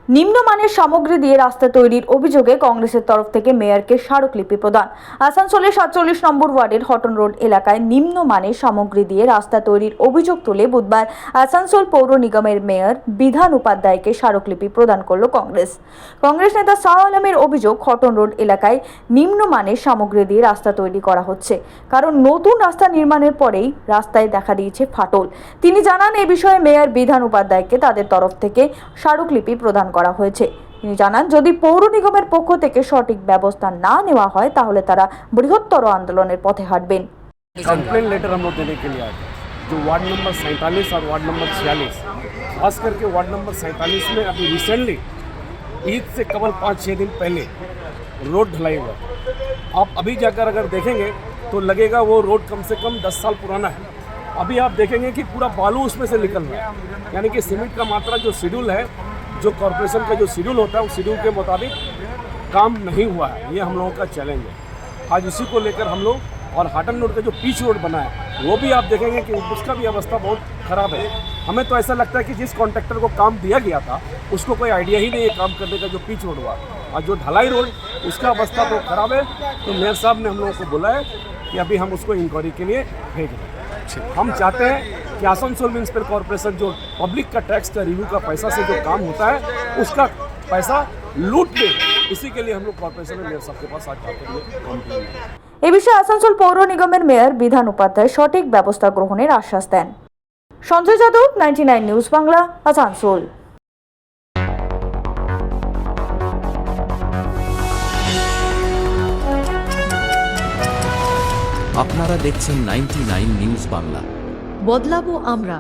নিম্নমানের সামগ্রী দিয়ে রাস্তা তৈরির অভিযোগে কংগ্রেসের তরফ থেকে মেয়রকে স্মারকলিপি প্রদান। আসানসোলের 47 নম্বর ওয়ার্ডের হটন রোড এলাকায় নিম্নমানের সামগ্রী দিয়ে রাস্তা তৈরির অভিযোগ তুলে বুধবার আসানসোল পৌর নিগমের মেয়র বিধান উপাধ্যায়কে স্মারকলিপি প্রদান করল কংগ্রেস নেতা শাহ আলমের অভিযোগ, হটন রোড এলাকায় নিম্নমানের সামগ্রী দিয়ে রাস্তা তৈরি করা হচ্ছে, কারণ নতুন রাস্তা নির্মাণের পরেই রাস্তায় দেখা দিয়েছে ফাটল। তিনি জানান, এই বিষয়ে মেয়র বিধান উপাধ্যায়কে তাদের তরফ থেকে স্মারকলিপি প্রদান করা হয়েছে। তিনি জানান, যদি পৌর নিগমের পক্ষ থেকে সঠিক ব্যবস্থা না নেওয়া হয় তাহলে তারা বৃহত্তর আন্দোলনের পথে হাঁটবেন। कंप्लेन लेटर हम लोग देने के लिए आए थे, जो वार्ड नंबर 47 और वार्ड नंबर 46, खास करके वार्ड नंबर 47 में अभी रिसेंटली ईद से कबल 5-6 दिन पहले रोड ढलाई हुआ। आप अभी जाकर अगर देखेंगे तो लगेगा वो रोड कम से कम 10 साल पुराना है। अभी आप देखेंगे कि पूरा बालू उसमें से निकल रहा है, यानी कि सीमेंट का मात्रा जो शेड्यूल है, जो कॉरपोरेशन का जो शेड्यूल होता है, उस शेड्यूल के मुताबिक काम नहीं हुआ है। ये हम लोगों का चैलेंज है। आज इसी को लेकर हम लोग, और हाटन रोड का जो पीच रोड बना है वो भी आप देखेंगे कि उसका भी अवस्था बहुत ख़राब है। हमें तो ऐसा लगता है कि जिस कॉन्ट्रैक्टर को काम दिया गया था उसको कोई आइडिया ही नहीं है काम करने का। जो पीच रोड हुआ और जो ढलाई रोड, उसका अवस्था तो ख़राब है। तो मेयर साहब ने हम लोगों को बोला है कि अभी हम उसको इंक्वायरी के लिए भेज रहे हैं। हम चाहते हैं कि आसनसोल म्युनिसिपल कॉर्पोरेशन जो पब्लिक का टैक्स का रिव्यू का पैसा से जो काम होता है उसका पैसा लूट ले, इसी के लिए हम लोग कॉर्पोरेशन में मेयर साहब के पास आज जाकर काम करेंगे। এ বিষয়ে আসানসোল পৌর নিগমের মেয়র বিধান উপাধ্যায় সঠিক ব্যবস্থা গ্রহণের আশ্বাস দেন। সঞ্জয় যাদব, 99 নিউজ বাংলা, আসানসোল। আপনারা দেখছেন 99 নিউজ বাংলা। বদলাবো আমরা।